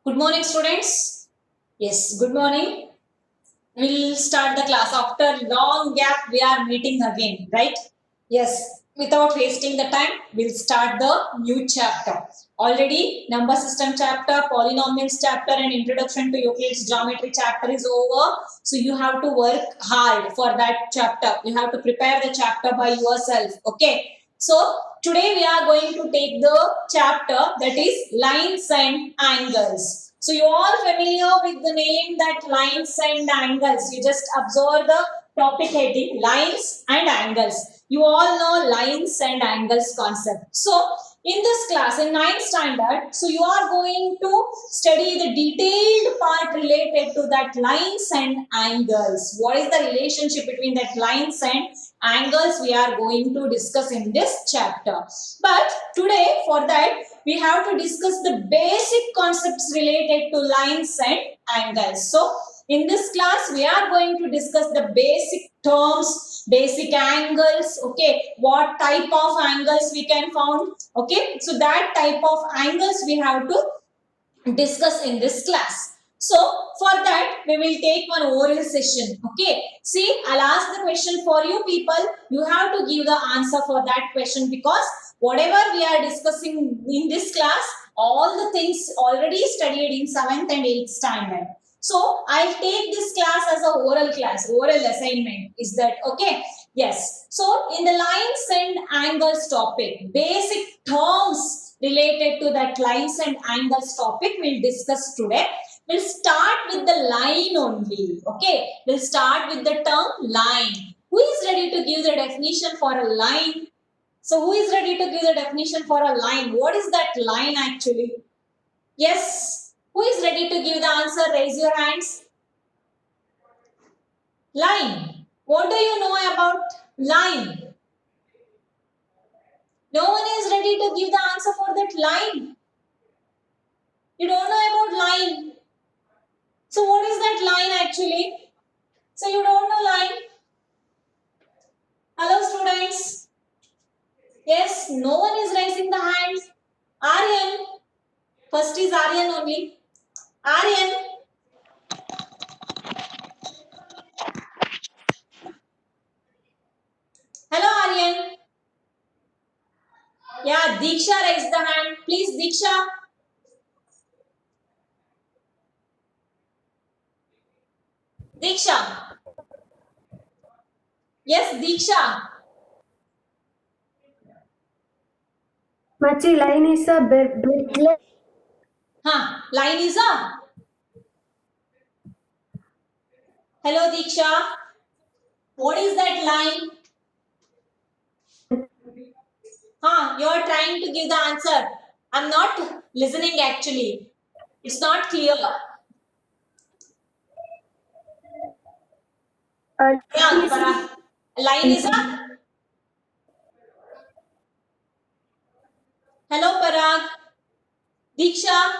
Good morning, students. Yes, good morning. We'll start the class. After long gap, we are meeting again, right? Yes, without wasting the time, we'll start the new chapter. Already, number system chapter, polynomials chapter, and introduction to Euclid's geometry chapter is over. So you have to work hard for that chapter. You have to prepare the chapter by yourself. Okay. So today we are going to take the chapter that is lines and angles. So you are familiar with the name that lines and angles. You just observe the topic heading lines and angles. You all know lines and angles concept. So in this class in 9th standard, so you are going to study the detailed part related to that lines and angles. What is the relationship between that lines and angles we are going to discuss in this chapter. But today for that we have to discuss the basic concepts related to lines and angles. So in this class we are going to discuss the basic terms, basic angles, okay, what type of angles we can found, okay, so that type of angles we have to discuss in this class. So for that we will take one oral session. Okay, see, I'll ask the question for you people. You have to give the answer for that question, because whatever we are discussing in this class, all the things already studied in 7th and 8th standard. So I'll take this class as a oral class, oral assignment. Is that okay? Yes. So in the lines and angles topic, basic terms related to that lines and angles topic we'll discuss today. We'll start with the line only. Okay, we'll start with the term line. Who is ready to give the definition for a line? So who is ready to give the definition for a line? What is that line actually? Yes, who is ready to give the answer? Raise your hands. Line. What do you know about line? No one is ready to give the answer for that line. You don't know about line. So what is that line actually? So you don't know line? Hello students. Yes, no one is raising the hands. Aryan. First is Aryan only. Aryan. Hello Aryan. Yeah, Diksha raised the hand. Please Diksha. Diksha. Yes, Diksha. Machi, line is a breadless. Line is a. Hello Diksha. What is that line? You are trying to give the answer. I'm not listening actually. It's not clear. Yeah, Parag. Line is a. Hello Parag. Diksha.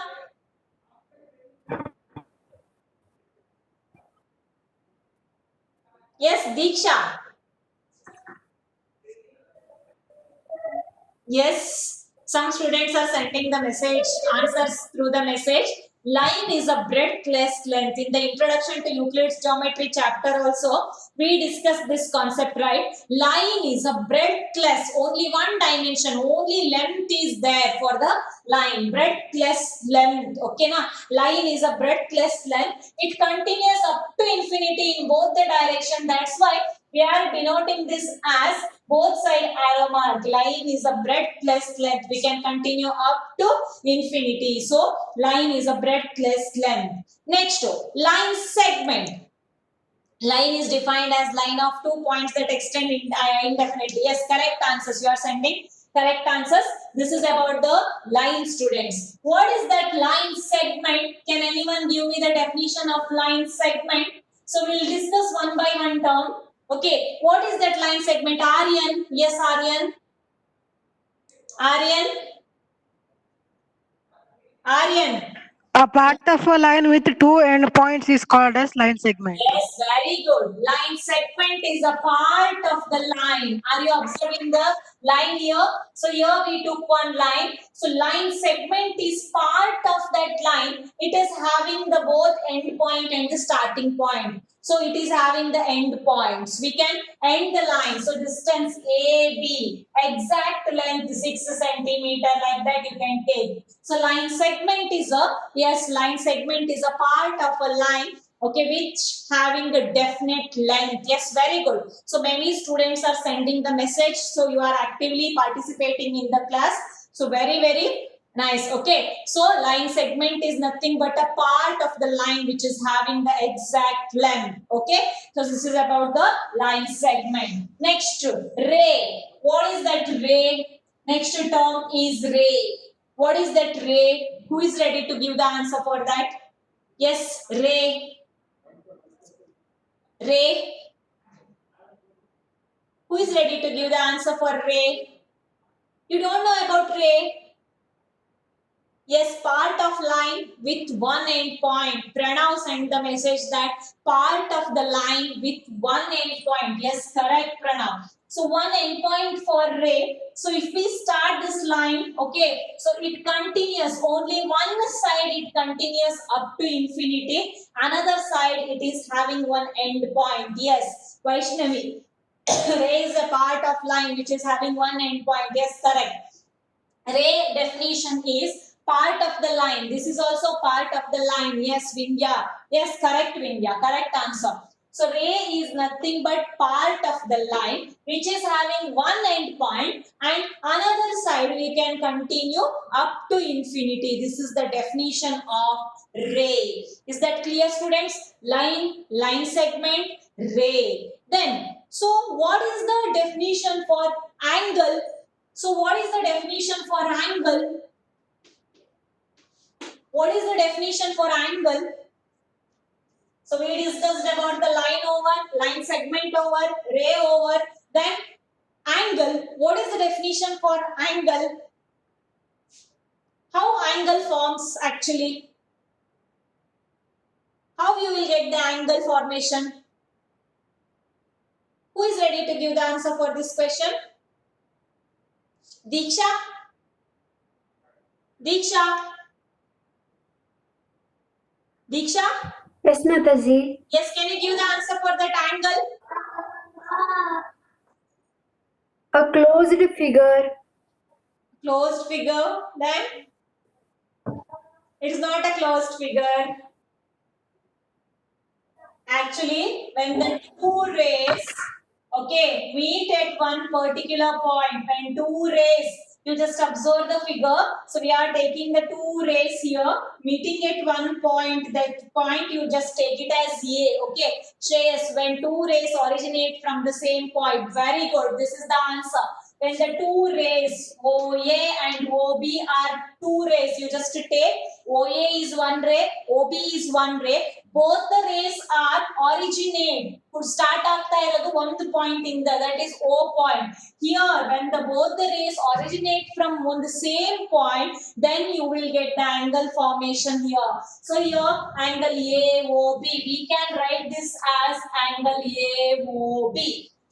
Yes, Diksha. Yes, some students are sending the message, answers through the message. Line is a breadth-less length. In the introduction to Euclid's geometry chapter also, we discussed this concept, right? Line is a breadth-less, only one dimension, only length is there for the line. Breadth-less length, okay na? Line is a breadth-less length. It continues up to infinity in both the direction. That's why we are denoting this as both side arrow mark. Line is a breadth-less length. We can continue up to infinity. So line is a breadth-less length. Next, line segment. Line is defined as line of 2 points that extend indefinitely. Yes, correct answers. You are sending correct answers. This is about the line, students. What is that line segment? Can anyone give me the definition of line segment? So we'll discuss one by one term. Okay, what is that line segment? Aryan. Yes, Aryan. Aryan. Aryan. A part of a line with two endpoints is called as line segment. Yes, very good. Line segment is a part of the line. Are you observing the line here? So here we took one line. So line segment is part of that line. it is having the both end point and the starting point. So it is having the end points. We can end the line. So distance AB, exact length 6 centimeter, like that you can take. So line segment is a, yes, line segment is a part of a line, okay, which having a definite length. Yes, very good. So many students are sending the message. So you are actively participating in the class. So very, very nice. Okay. So line segment is nothing but a part of the line which is having the exact length. Okay. So this is about the line segment. Next, ray. What is that ray? Next term is ray. What is that ray? Who is ready to give the answer for that? Yes, ray. Ray. Who is ready to give the answer for ray? You don't know about ray? Yes, part of line with one end point. Pranav sent the message that part of the line with one end point. Yes, correct, Pranav. So one end point for ray. So if we start this line, okay, so it continues. Only one side it continues up to infinity. Another side it is having one end point. Yes, Vaishnavi. Ray is a part of line which is having one end point. Yes, correct. Ray definition is part of the line. This is also part of the line. Yes, Vindhya. Yes, correct, Vindhya. Correct answer. So ray is nothing but part of the line which is having one end point and another side we can continue up to infinity. This is the definition of ray. Is that clear, students? Line segment, ray. Then, so what is the definition for angle? So what is the definition for angle? What is the definition for angle? So we discussed about the line over, line segment over, ray over, then angle. What is the definition for angle? How angle forms actually? How you will get the angle formation? Who is ready to give the answer for this question? Diksha? Diksha? Diksha? Yes, Mataji. Yes, can you give the answer for that angle? A closed figure. Closed figure, then it is not a closed figure. Actually, when the two rays, okay, meet at one particular point, when two rays, you just observe the figure. So we are taking the two rays here, meeting at one point. That point you just take it as A. Okay, Shreyas, when two rays originate from the same point. Very good. This is the answer. When the two rays OA and OB are two rays, you just take OA is one ray, OB is one ray. Both the rays are originate. Could start ಆಗ್ತಾ ಇರೋದು ಒಂದು point ಇಂದ, that is O point. Here, when the both the rays originate from on the same point, then you will get the angle formation here. So here, angle AOB. We can write this as angle AOB.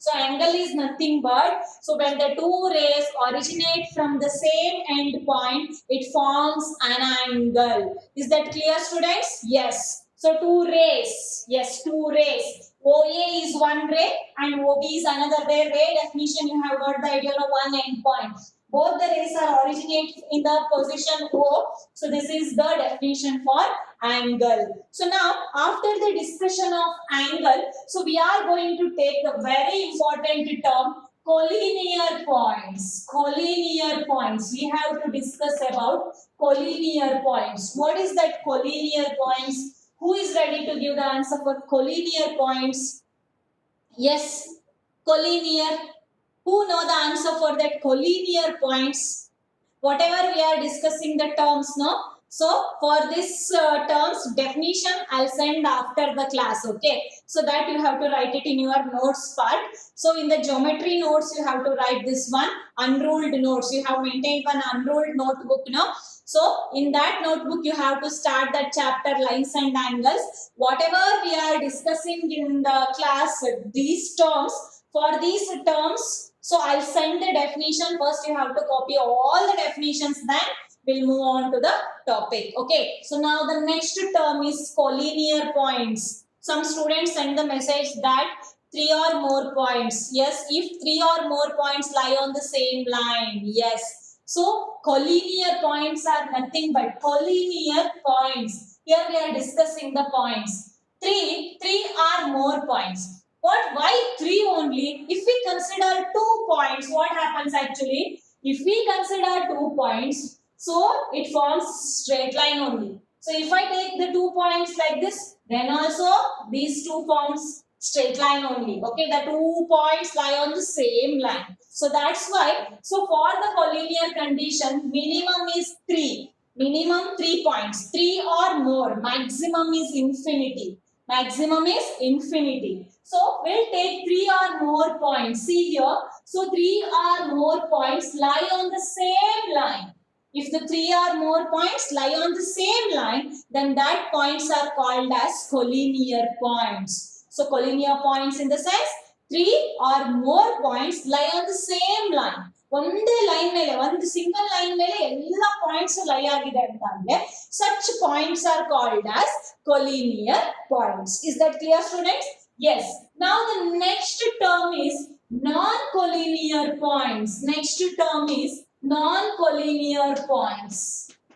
So angle is nothing but, so when the two rays originate from the same end point, it forms an angle. Is that clear, students? Yes. So two rays, yes, two rays. OA is one ray and OB is another ray. Ray definition, you have got the idea of one end point. Both the rays are originate in the position O. So this is the definition for angle. So now, after the discussion of angle, so we are going to take a very important term, collinear points. Collinear points. We have to discuss about collinear points. What is that collinear points? Who is ready to give the answer for collinear points? Yes, collinear. Who know the answer for that collinear points? Whatever we are discussing the terms, no? So for this terms definition, I'll send after the class, okay? So that you have to write it in your notes part. So in the geometry notes, you have to write this one, unruled notes. You have maintained one unruled notebook, no? So in that notebook, you have to start that chapter lines and angles. Whatever we are discussing in the class, these terms, for these terms, so I'll send the definition. First, you have to copy all the definitions. Then we'll move on to the topic. Okay, so now the next term is collinear points. Some students send the message that 3 or more points. Yes, if 3 or more points lie on the same line. Yes. So collinear points are nothing but collinear points. Here we are discussing the points. Three or more points. What? Why 3 only? If we consider 2 points, what happens actually? If we consider 2 points, so it forms straight line only. So if I take the 2 points like this, then also these 2 forms straight line only. Okay, the 2 points lie on the same line. So that's why, so for the collinear condition, minimum is 3. Minimum 3 points. 3 or more. Maximum is infinity. Maximum is infinity. So we'll take 3 or more points. See here. So 3 or more points lie on the same line. If the 3 or more points lie on the same line, then that points are called as collinear points. So collinear points in the sense 3 or more points lie on the same line. ಒಂದೇ line ಮೇಲೆ ಒಂದು single line ಮೇಲೆ ಎಲ್ಲ points ಲೈ ಆಗಿದೆ ಅಂತ ಅಂದ್ರೆ such points are called as collinear points. Is that clear, students? Yes. Now the next term is non-collinear points. Next term is non-collinear points.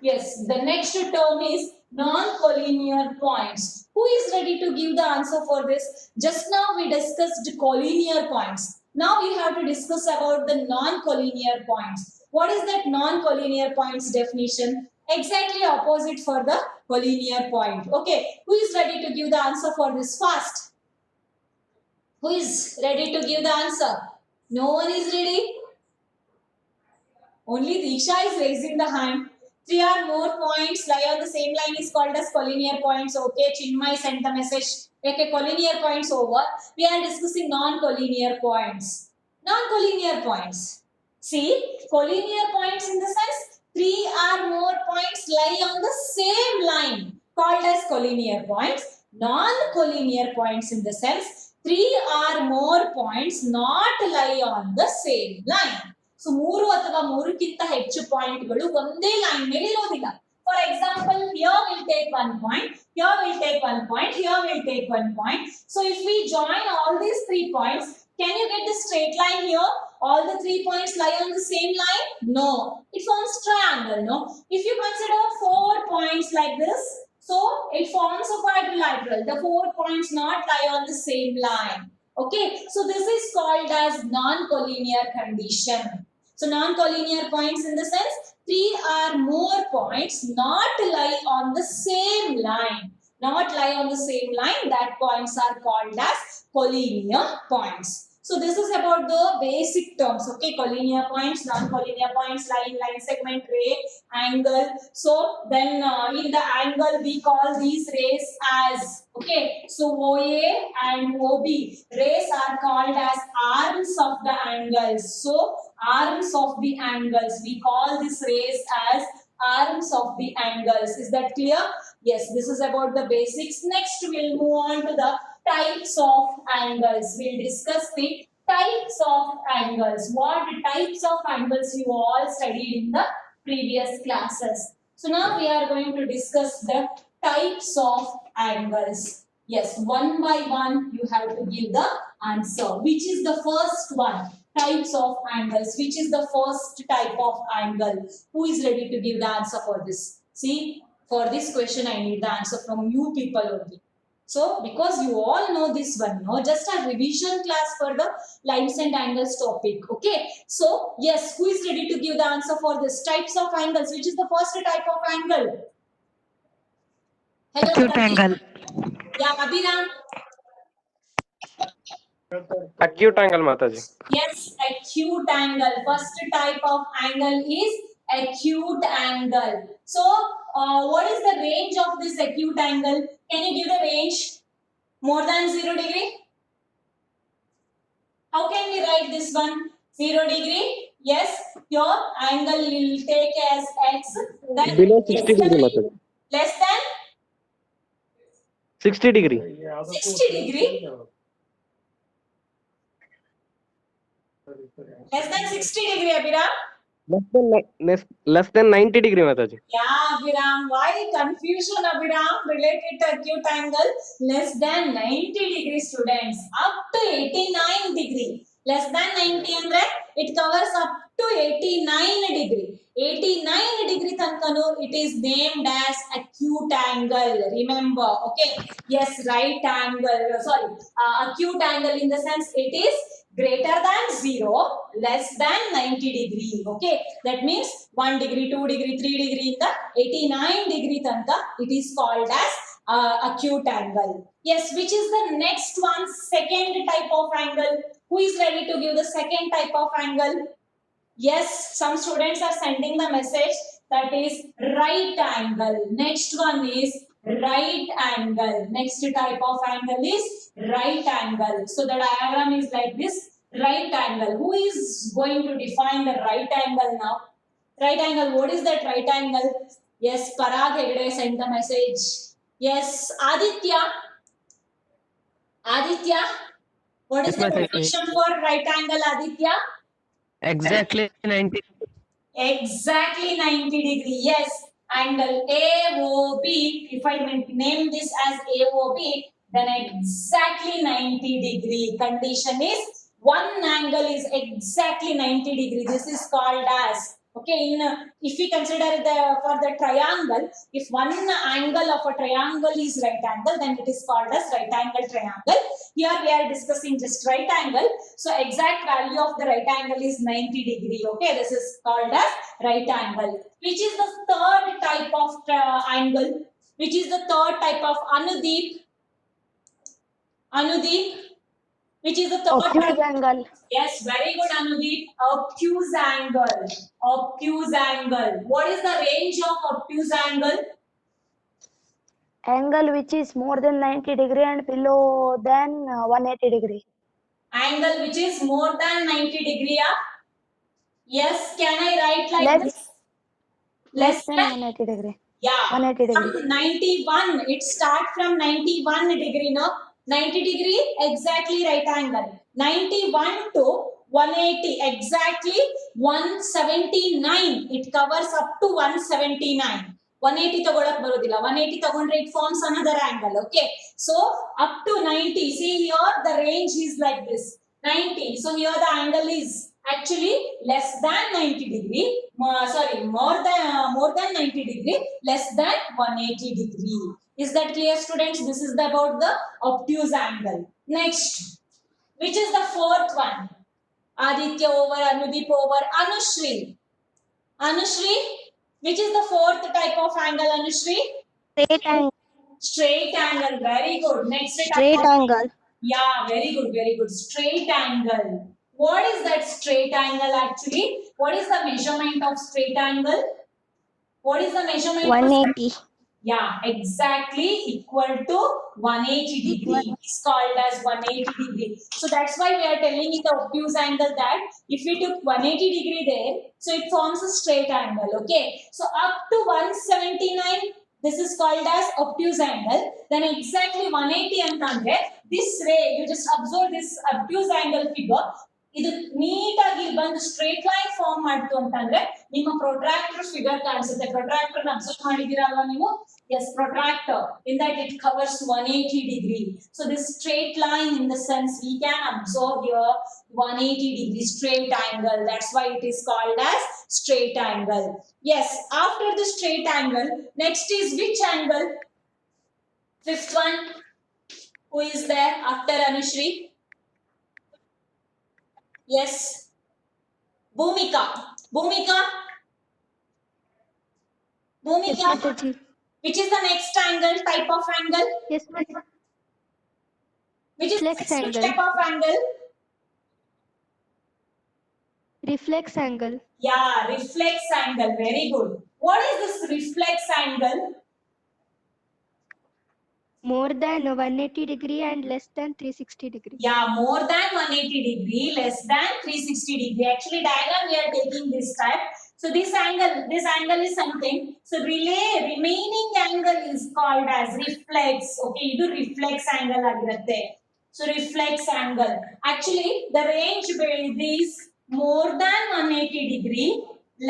Yes, the next term is non-collinear points. Who is ready to give the answer for this? Just now we discussed collinear points. Now we have to discuss about the non-collinear points. What is that non-collinear points definition? Exactly opposite for the collinear point. Okay, who is ready to give the answer for this fast? Who is ready to give the answer? No one is ready? Only Disha is raising the hand. 3 or more points lie on the same line is called as collinear points. Okay, Chinmay sent the message. Okay, collinear points over. We are discussing non-collinear points. Non-collinear points. See, collinear points in the sense 3 or more points lie on the same line called as collinear points. Non-collinear points in the sense 3 or more points not lie on the same line. So 3 ಅಥವಾ 3ಕ್ಕಿಂತ ಹೆಚ್ಚು ಪಾಯಿಂಟ್ಗಳು ಒಂದೇ line ಮೇಲೆ ಇರೋದಿಲ್ಲ. For example, here we'll take 1 point, here we'll take 1 point, here we'll take 1 point. So if we join all these 3 points, can you get the straight line here? All the 3 points lie on the same line? No. It forms triangle, no? If you consider 4 points like this, so it forms a quadrilateral. The 4 points not lie on the same line. Okay, so this is called as non-collinear condition. So non-collinear points in the sense 3 or more points not lie on the same line. Not lie on the same line, that points are called as collinear points. So this is about the basic terms. Okay, collinear points, non-collinear points, line, line segment, ray, angle. So then in the angle we call these rays as, okay, so OA and OB rays are called as arms of the angles. So arms of the angles, we call these rays as arms of the angles. Is that clear? Yes, this is about the basics. Next we'll move on to the types of angles. We'll discuss the types of angles. What types of angles you all studied in the previous classes. So now we are going to discuss the types of angles. Yes, one by one you have to give the answer. Which is the first one? Types of angles. Which is the first type of angle? Who is ready to give the answer for this? See, for this question I need the answer from you people only. So because you all know this one, no, just a revision class for the lines and angles topic. Okay, so yes, who is ready to give the answer for this types of angles? Which is the first type of angle? Hello, Acute Pratik. angle. Yeah, Abhiram. Acute angle, Mataji. Yes, acute angle. First type of angle is acute angle. So what is the range of this acute angle? Can you give the range? More than 0 degree? How can we write this one? 0 degree? Yes, your angle will take as x. Then Below 60 degree, Mataji. less than 60 degree. 60 degree? Less than 60 degree, Abhiram? less than 90 degree Mataji. Yeah, Abhiram. Why confusion, Abhiram, related to acute angle? Less than 90 degree, students. Up to 89 degree. Less than 90 andre, it covers up to 89 degree. 89 degree tankanu, it is named as acute angle. Remember, okay? Yes, right angle. Sorry, acute angle in the sense it is greater than 0, less than 90 degree. Okay, that means 1 degree, 2 degree, 3 degree in the 89 degree tanka, it is called as acute angle. Yes, which is the next one? Second type of angle. Who is ready to give the second type of angle? Yes, some students are sending the message, that is right angle. Next one is right angle. Next type of angle is right angle. So the diagram is like this, right angle. Who is going to define the right angle now? Right angle, what is that right angle? Yes, Parag Hegde sent the message. Yes, Aditya. Aditya, what is Yes, the Mataji. definition for right angle, Aditya? Exactly 90. Exactly 90 degree. Yes. Angle AOB. If I name this as AOB, then exactly 90 degree. Condition is one angle is exactly 90 degree. This is called as, okay, if we consider for the triangle, if one angle of a triangle is right angle, then it is called as right angle triangle. Here we are discussing just right angle. So exact value of the right angle is 90 degree. Okay, this is called as right angle. Which is the third type of angle? Which is the third type of Anudeep? Anudeep, which is the third Obtuse type? angle. Yes, very good, Anudeep. Obtuse angle. Obtuse angle. What is the range of obtuse angle? Angle which is more than 90 degree and below than 180 degree. Angle which is more than 90 degree. Yes, can I write like Less, this? less than 180 degree. Yeah. 180 degree. From 91, it starts from 91 degree, no? 90 degree, exactly right angle. 91 to 180, exactly 179. It covers up to 179. 180 ತಗೊಳಕ್ ಬರೋದಿಲ್ಲ. 180 ತಗೊಂಡ್ರೆ it forms another angle. Okay. So up to 90. See here the range is like this. 90. So here the angle is actually less than 90 degree. More than 90 degree, less than 180 degree. Is that clear, students? This is about the obtuse angle. Next, which is the fourth one? Aditya over, Anudeep over, Anushri. Anushri, which is the fourth type of angle, Anushri? Straight angle. Straight angle, very good. Next type Straight of angle. Yeah, very good, very good. Straight angle. What is that straight angle actually? What is the measurement of straight angle? What is the measurement? 180. Yeah, exactly equal to 180 degree. It's called as 180 degree. So that's why we are telling in the obtuse angle that if we took 180 degree there, so it forms a straight angle. Okay. So up to 179, this is called as obtuse angle. Then exactly 180 ಅಂತಂದ್ರೆ this ray, you just observe this obtuse angle figure. ಇದು ನೀಟಾಗಿ ಬಂದು straight line form ಮಾಡ್ತು ಅಂತಂದ್ರೆ ನಿಮ್ಮ protractor figure ಕಾಣಿಸುತ್ತೆ. Protractor observe ಮಾಡಿದಿರಾ ಅಲ್ವಾ ನೀವು? Yes, protractor. In that it covers 180 degree. So this straight line, in the sense we can observe here 180 degree straight angle. That's why it is called as straight angle. Yes, after the straight angle, next is which angle? Fifth one. Who is there after Anushri? Yes. Bhumika. Bhumika. Bhumika. Yes, Mataji. Which is the next angle, type of angle? Yes, Mataji. Which is the Reflex next angle. type of angle? Reflex angle. Yeah, reflex angle. Very good. What is this reflex angle? More than 180 degree and less than 360 degree. Yeah, more than 180 degree, less than 360 degree. Actually, diagram we are taking this type. So this angle is something. So remaining angle is called as reflex. Okay, ಇದು reflex angle ಆಗಿರುತ್ತೆ. So reflex angle. Actually, the range is more than 180 degree,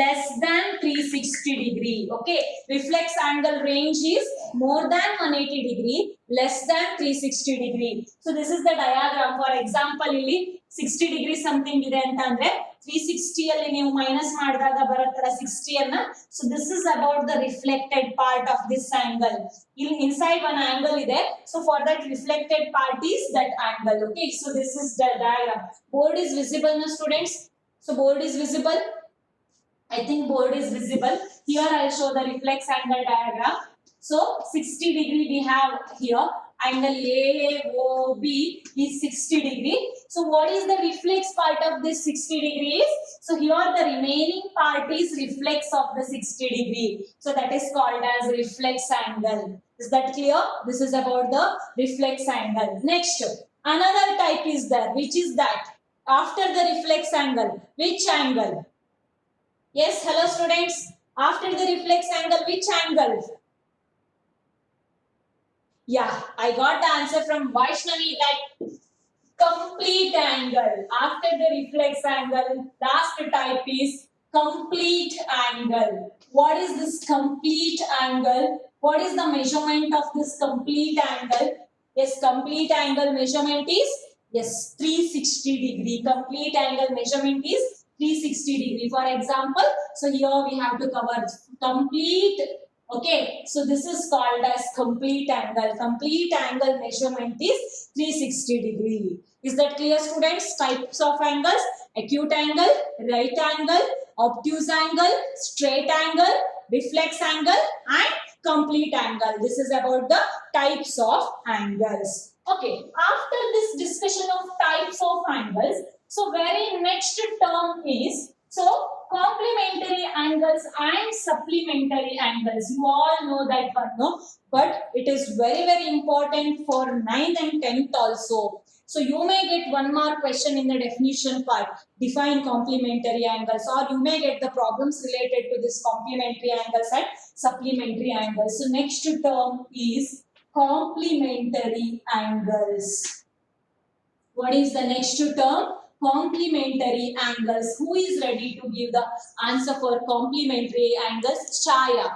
less than 360 degree. Okay, reflex angle range is more than 180 degree, less than 360 degree. So this is the diagram. For example, ಇಲ್ಲಿ 60 degree something ಇದೆ ಅಂತ ಅಂದ್ರೆ 360 ಅಲ್ಲಿ ನೀವು minus ಮಾಡಿದಾಗ ಬರುತ್ತಲ್ಲ 60 ಅನ್ನ. So this is about the reflected part of this angle. ಇಲ್ಲಿ inside one angle ಇದೆ. So for that reflected part is that angle. Okay, so this is the diagram. Board is visible now, students? So board is visible. I think board is visible. Here I'll show the reflex angle diagram. So 60 degree we have here. Angle AOB is 60 degree. So what is the reflex part of this 60 degrees? So here the remaining part is reflex of the 60 degree. So that is called as reflex angle. Is that clear? This is about the reflex angle. Next, another type is there, which is that after the reflex angle, which angle? Yes, hello students. After the reflex angle, which angle? Yeah, I got the answer from Vaishnavi that complete angle. After the reflex angle, last type is complete angle. What is this complete angle? What is the measurement of this complete angle? Yes, complete angle measurement is 360 degree. Complete angle measurement is 360 degree. For example, so here we have to cover complete. Okay, so this is called as complete angle. Complete angle measurement is 360 degree. Is that clear, students? Types of angles: acute angle, right angle, obtuse angle, straight angle, reflex angle, and complete angle. This is about the types of angles. Okay, after this discussion of types of angles, so very next term is complementary angles and supplementary angles. You all know that one, no? But it is very, very important for 9th and 10th also. So you may get one more question in the definition part. Define complementary angles, or you may get the problems related to this complementary angles and supplementary angles. So next term is complementary angles. What is the next term? Complementary angles. Who is ready to give the answer for complementary angles? Chaya.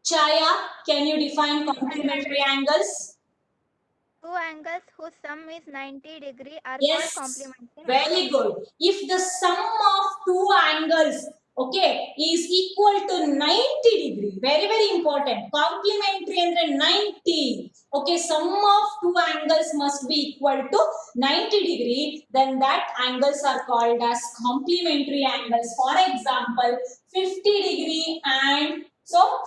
Chaya, can you define complementary angles? Two angles whose sum is 90 degree are Yes, called complementary. very good. If the sum of two angles, okay, is equal to 90 degree, very, very important. Complementary andre 90. Okay, sum of two angles must be equal to 90 degree, then that angles are called as complementary angles. For example, 50 degree and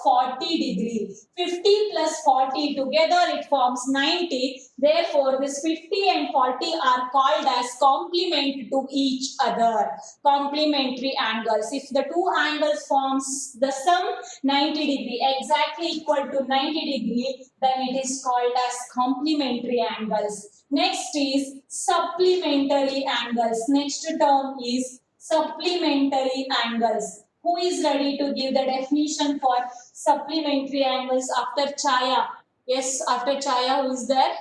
40 degree. 50 plus 40 together it forms 90. Therefore, this 50 and 40 are called as complement to each other. Complementary angles. If the two angles forms the sum 90 degree, exactly equal to 90 degree, then it is called as complementary angles. Next is supplementary angles. Next term is supplementary angles. Who is ready to give the definition for supplementary angles after Chaya? Yes, after Chaya, who is there?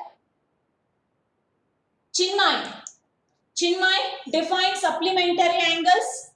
Chinmay. Chinmay, define supplementary angles.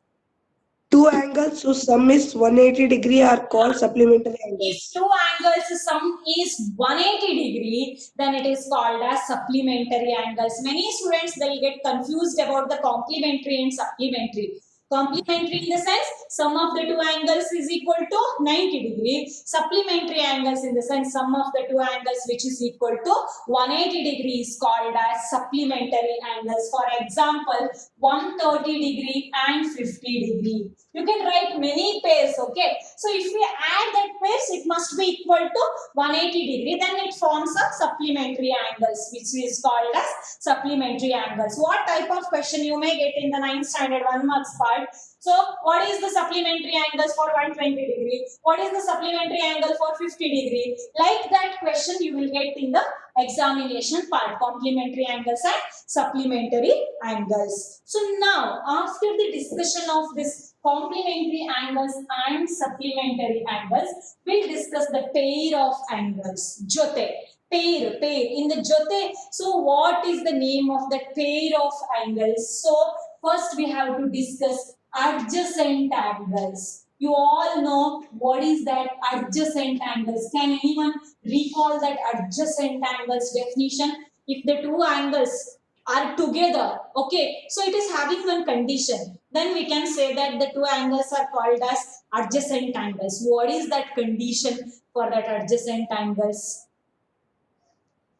Two angles whose sum is 180 degree are called supplementary If angles. two angles sum is 180 degree, then it is called as supplementary angles. Many students, they will get confused about the complementary and supplementary. Complementary in the sense sum of the two angles is equal to 90 degree. Supplementary angles in the sense sum of the two angles which is equal to 180 degree is called as supplementary angles. For example, 130 degree and 50 degree. You can write many pairs, okay? So if we add that pairs, it must be equal to 180 degree. Then it forms a supplementary angles, which is called as supplementary angles. What type of question you may get in the 9th standard 1 marks part? So what is the supplementary angles for 120 degree? What is the supplementary angle for 50 degree? Like that question you will get in the examination part. Complementary angles and supplementary angles. So now, after the discussion of this complementary angles and supplementary angles, we'll discuss the pair of angles. Jote. Pair. In the jote, so what is the name of that pair of angles? So first we have to discuss adjacent angles. You all know what is that adjacent angles. Can anyone recall that adjacent angles definition? If the two angles are together, okay, so it is having one condition. Then we can say that the two angles are called as adjacent angles. What is that condition for that adjacent angles?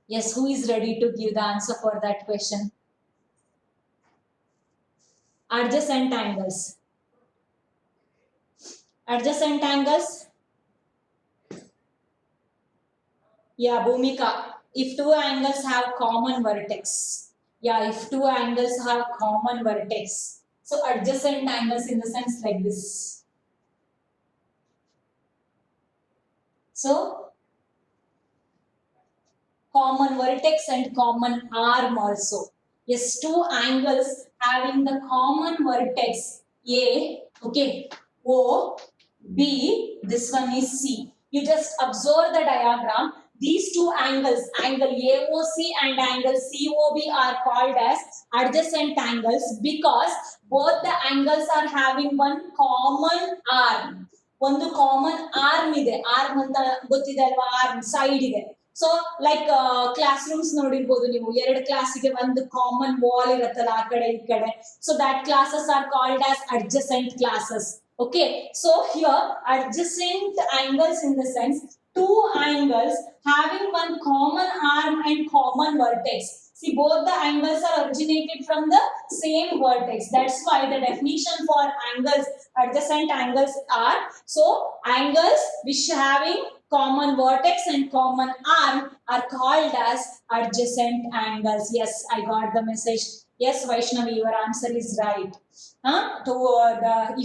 Yes, who is ready to give the answer for that question? Adjacent angles. Adjacent angles. Yeah, Bhumika. If two angles have common vertex. Yeah, if two angles have common vertex. So adjacent angles in the sense like this. So common vertex and common arm also. Yes, two angles having the common vertex A, okay, O, B, this one is C. You just observe the diagram. These two angles, angle AOC and angle COB are called as adjacent angles because both the angles are having one common arm. ಒಂದು common arm ಇದೆ, arm ಅಂತ ಗೊತ್ತಿದೆ ಅಲ್ವಾ, arm side ಇದೆ. So like class rooms ನೋಡಿರ್ಬೋದು ನೀವು, ಎರಡು ಕ್ಲಾಸಿಗೆ ಒಂದು ಕಾಮನ್ ವಾಲ್ ಇರುತ್ತಲ್ಲ ಆ ಕಡೆ ಈ ಕಡೆ. So that classes are called as adjacent classes. Okay, so here adjacent angles in the sense two angles having one common arm and common vertex. See, both the angles are originated from the same vertex. That's why the definition for angles, adjacent angles are, so angles which having common vertex and common arm are called as adjacent angles. Yes, I got the message. Yes, Vaishnavi, your answer is right.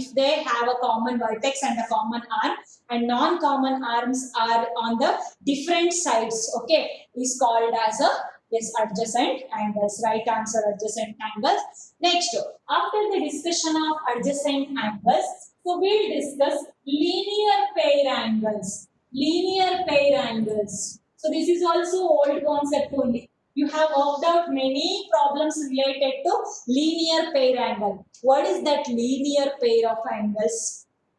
If they have a common vertex and a common arm and non-common arms are on the different sides, okay, is called as a adjacent angles. Right answer, adjacent angles. Next, after the discussion of adjacent angles, so we'll discuss linear pair angles. Linear pair angles. So this is also old concept only. You have worked out many problems related to linear pair angle. What is that linear pair of angles?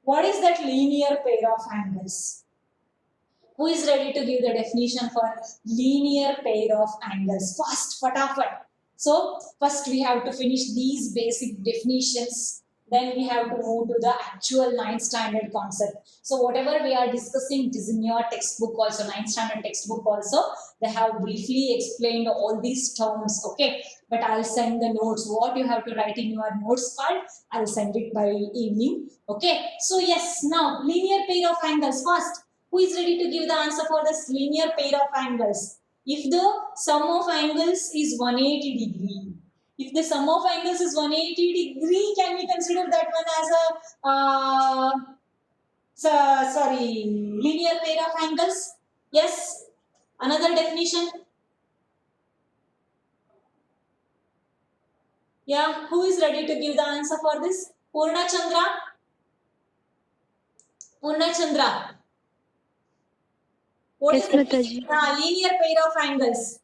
What is that linear pair of angles? Who is ready to give the definition for linear pair of angles? First, fatafat. So first we have to finish these basic definitions. Then we have to move to the actual 9th standard concept. So whatever we are discussing, it is in your textbook also, 9th standard textbook also. They have briefly explained all these terms, okay? But I'll send the notes. What you have to write in your notes card, I'll send it by evening, okay? So yes, now linear pair of angles first. Who is ready to give the answer for this linear pair of angles? If the sum of angles is 180 degree, if the sum of angles is 180 degree, can we consider that one as a linear pair of angles? Yes. Another definition. Yeah, who is ready to give the answer for this? Purna Chandra. Purna Chandra. What Yes, is the Mataji. linear pair of angles?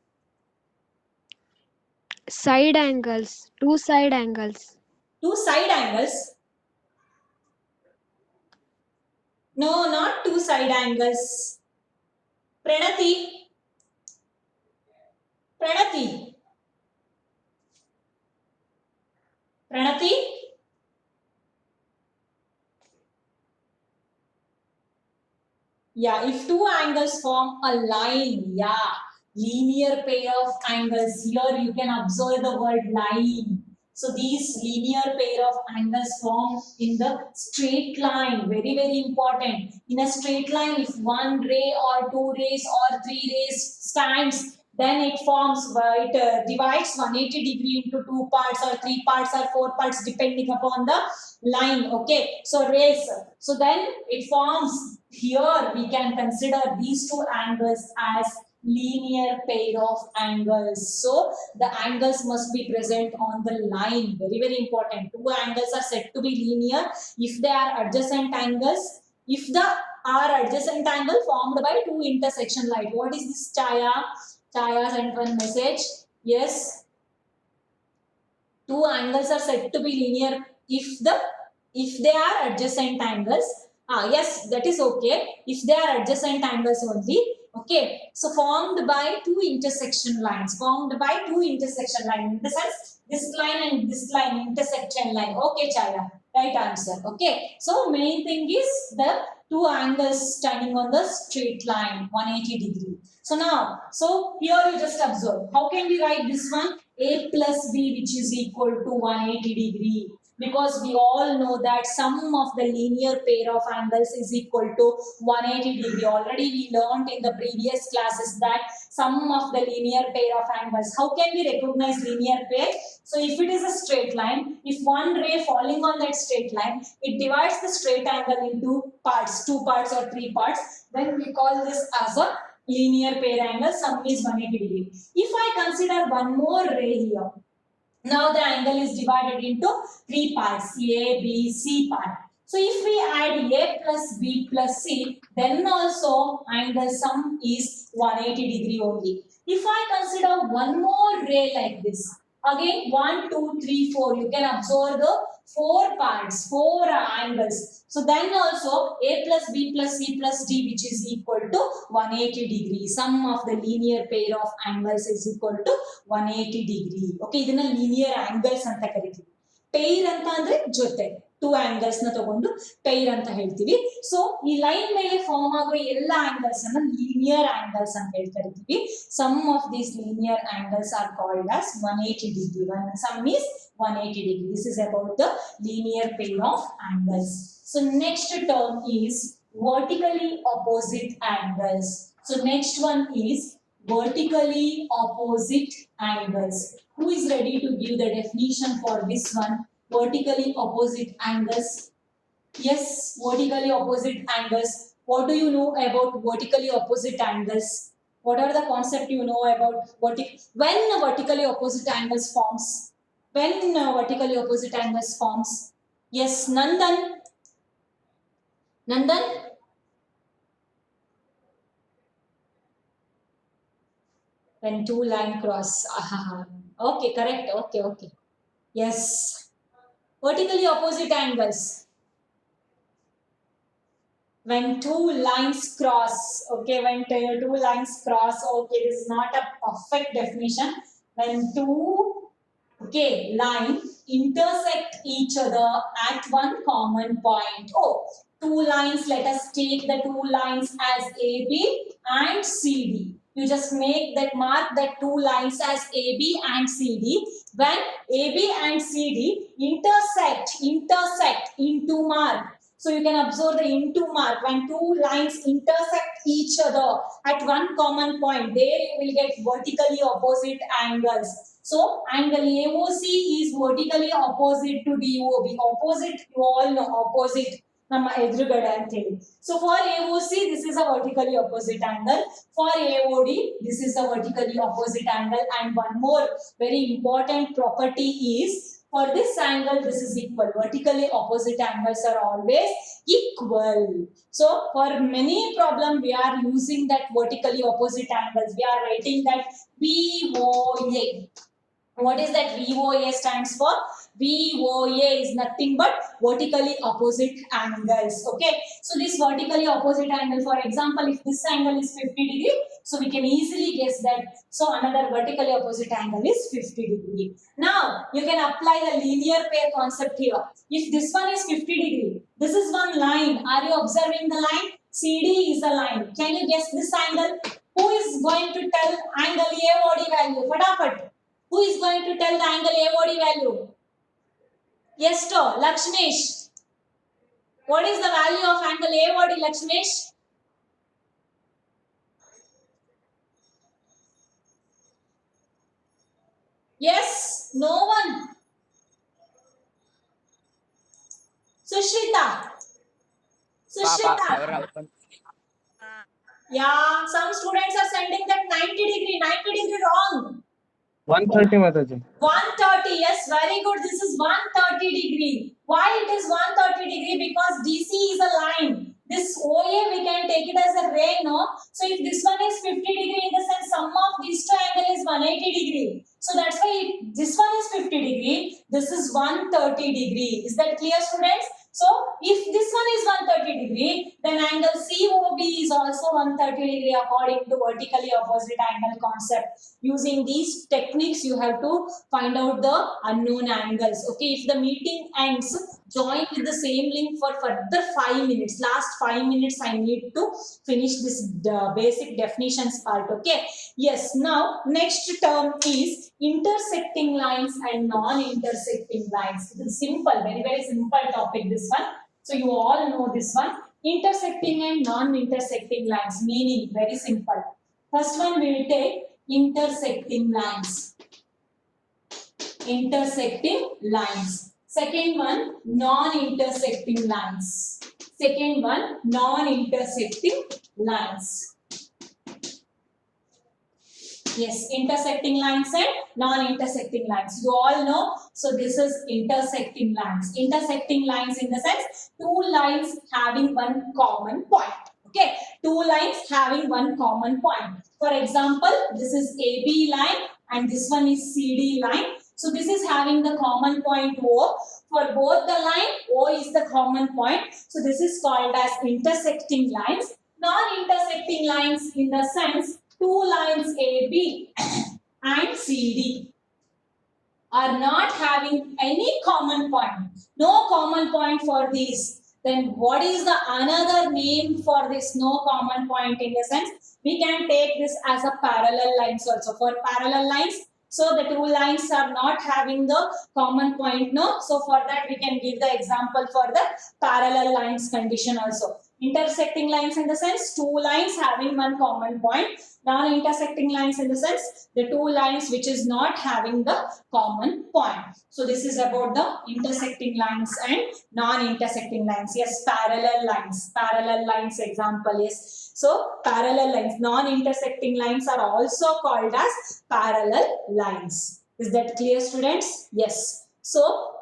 Side angles, two side angles. Two side angles? No, not two side angles. Pranati. Pranati. Pranati. Yeah, if two angles form a line, yeah, linear pair of angles. Here you can observe the word line. So these linear pair of angles form in the straight line. Very, very important. In a straight line, if one ray or two rays or three rays stands, then it forms, it divides 180 degree into two parts or three parts or four parts depending upon the line, okay? So rays. So then it forms, here we can consider these two angles as linear pair of angles. So the angles must be present on the line. Very, very important. Two angles are said to be linear if they are adjacent angles. If the are adjacent angle formed by two intersection line. What is this, Chaya? Chaya sent one message. Yes. Two angles are said to be linear if the If they are adjacent angles, yes, that is okay. If they are adjacent angles only, okay. So formed by two intersection lines, in the sense this line and this line, intersection line. Okay, Chaya, right answer. Okay. So main thing is the two angles standing on the straight line, 180 degree. So now, so here you just observe. How can we write this one? A plus B, which is equal to 180 degree. Because we all know that sum of the linear pair of angles is equal to 180 degree. Already we learned in the previous classes that sum of the linear pair of angles. How can we recognize linear pair? So if it is a straight line, if one ray falling on that straight line, it divides the straight angle into parts, 2 parts or 3 parts, then we call this as a linear pair angle. Sum is 180 degree. If I consider one more ray here, now the angle is divided into 3 parts, A, B, C part. So if we add A plus B plus C, then also angle sum is 180 degree only. If I consider one more ray like this, again 1, 2, 3, 4, you can observe the 4 parts, 4 angles. So then also A plus B plus C plus D, which is equal to 180 degree. Sum of the linear pair of angles is equal to 180 degree. Okay, ಇದನ್ನ linear angles ಅಂತ ಕರಿತೀವಿ. Pair ಅಂತ ಅಂದ್ರೆ ಜೊತೆ. Two angles ನ ತಗೊಂಡು pair ಅಂತ ಹೇಳ್ತೀವಿ. So ಈ ಲೈನ್ ಮೇಲೆ ಫಾರ್ಮ್ ಆಗೋ ಎಲ್ಲ angles ಅನ್ನ linear angles ಅಂತ ಕರಿತೀವಿ. Sum of these linear angles are called as 180 degree. Sum is 180 degree. This is about the linear pair of angles. So next term is vertically opposite angles. So next one is vertically opposite angles. Who is ready to give the definition for this one? Vertically opposite angles. Yes, vertically opposite angles. What do you know about vertically opposite angles? What are the concept you know about when vertically opposite angles forms? When vertically opposite angles forms? Yes, Nandan. Nandan? When two line cross. Okay, correct. Okay. Yes. Vertically opposite angles. When two lines cross. Okay, when two lines cross. Okay, this is not a perfect definition. When two line intersect each other at one common point. Oh, two lines, let us take the two lines as AB and CD. You just make that mark that two lines as AB and CD. When AB and CD intersect into mark. So you can observe the into mark. When two lines intersect each other at one common point, there you will get vertically opposite angles. So angle AOC is vertically opposite to DOB. Opposite, you all know opposite. So for AOC, this is a vertically opposite angle. For AOD, this is a vertically opposite angle. And one more very important property is, for this angle, this is equal. Vertically opposite angles are always equal. So for many problems, we are using that vertically opposite angles. We are writing that VOA. What is that VOA stands for? VOA is nothing but vertically opposite angles. Okay. So this vertically opposite angle, for example, if this angle is 50 degree, so we can easily guess that. So another vertically opposite angle is 50 degree. Now you can apply the linear pair concept here. If this one is 50 degree, this is one line. Are you observing the line? CD is a line. Can you guess this angle? Who is going to tell angle AOD value? Fatapat. Who is going to tell the angle AOD value? Yes, to Lakshmesh. What is the value of angle AOD, Lakshmesh? Yes, no one. Sushrita. Yeah, some students are sending that 90 degree wrong. 130 Mataji. 130, yes, very good. This is 130 degree. Why it is 130 degree? Because DC is a line. This OA we can take it as a ray, no? So if this one is 50 degree, in the sense sum of these two angle is 180 degree. So that's why this one is 50 degree. This is 130 degree. Is that clear, students? So if this one is 130 degree, then angle COB is also 130 degree according to vertically opposite angle concept. Using these techniques, you have to find out the unknown angles. Okay, if the meeting ends, join with the same link for further 5 minutes. Last 5 minutes I need to finish this basic definitions part. Okay, yes. Now next term is intersecting lines and non-intersecting lines. It is simple, very simple topic this one. So you all know this one. Intersecting and non-intersecting lines, meaning very simple. First one we will take intersecting lines. Intersecting lines. Second one, non-intersecting lines. Second one, non-intersecting lines. Yes, intersecting lines and non-intersecting lines. You all know. So this is intersecting lines. Intersecting lines in the sense, two lines having one common point. Okay, two lines having one common point. For example, this is AB line and this one is CD line. So this is having the common point O. For both the line, O is the common point. So this is called as intersecting lines. Non-intersecting lines in the sense, two lines AB and CD are not having any common point. No common point for these. Then what is the another name for this no common point in the sense? We can take this as a parallel lines also. For parallel lines, so the two lines are not having the common point, no. So for that we can give the example for the parallel lines condition also. Intersecting lines in the sense, two lines having one common point. Non-intersecting lines in the sense, the two lines which is not having the common point. So this is about the intersecting lines and non-intersecting lines. Yes, parallel lines. Parallel lines example is. So parallel lines, non-intersecting lines are also called as parallel lines. Is that clear, students? Yes. So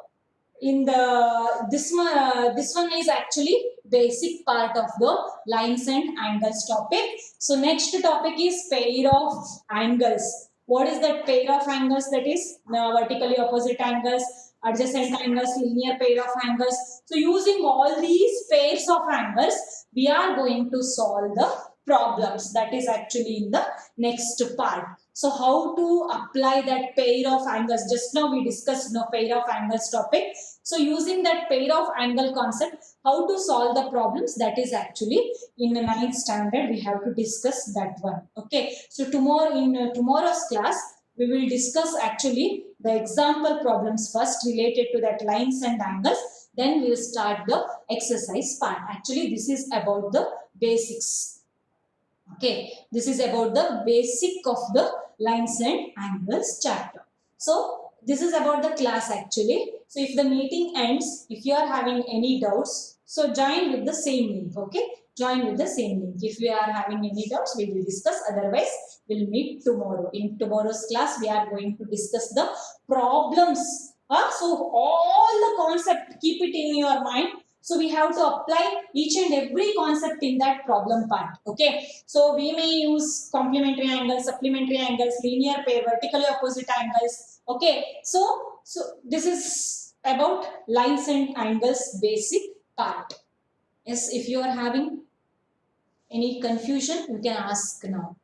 in the this one is actually basic part of the lines and angles topic. So next topic is pair of angles. What is that pair of angles? That is vertically opposite angles, adjacent angles, linear pair of angles. So using all these pairs of angles, we are going to solve the problems. That is actually in the next part. So how to apply that pair of angles? Just now we discussed pair of angles topic. So using that pair of angle concept, how to solve the problems, that is actually in the 9th standard we have to discuss that one. Okay. So tomorrow in tomorrow's class we will discuss actually the example problems first related to that lines and angles. Then we will start the exercise part. Actually this is about the basics. Okay. This is about the basic of the lines and angles chapter. So this is about the class actually. So if the meeting ends, if you are having any doubts, so join with the same link. Okay, join with the same link. If we are having any doubts, we will discuss. Otherwise, we'll meet tomorrow. In tomorrow's class, we are going to discuss the problems. So all the concept, keep it in your mind. So we have to apply each and every concept in that problem part. Okay. So we may use complementary angles, supplementary angles, linear pair, vertically opposite angles. Okay. So this is about lines and angles basic part. Yes, if you are having any confusion, you can ask now.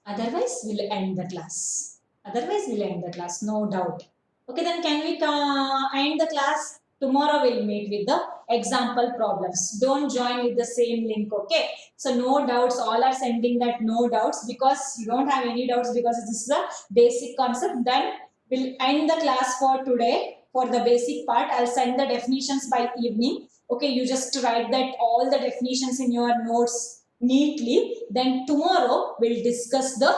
Otherwise, we'll end the class. No doubt. Okay, then can we end the class? Tomorrow we'll meet with the example problems. Don't join with the same link, okay? So no doubts, all are sending that no doubts because you don't have any doubts because this is a basic concept. Then we'll end the class for today for the basic part. I'll send the definitions by evening. Okay, you just write that all the definitions in your notes neatly. Then tomorrow we'll discuss the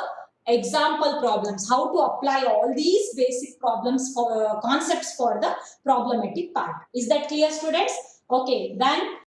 example problems, how to apply all these basic problems for concepts for the problematic part. Is that clear, students? Okay, then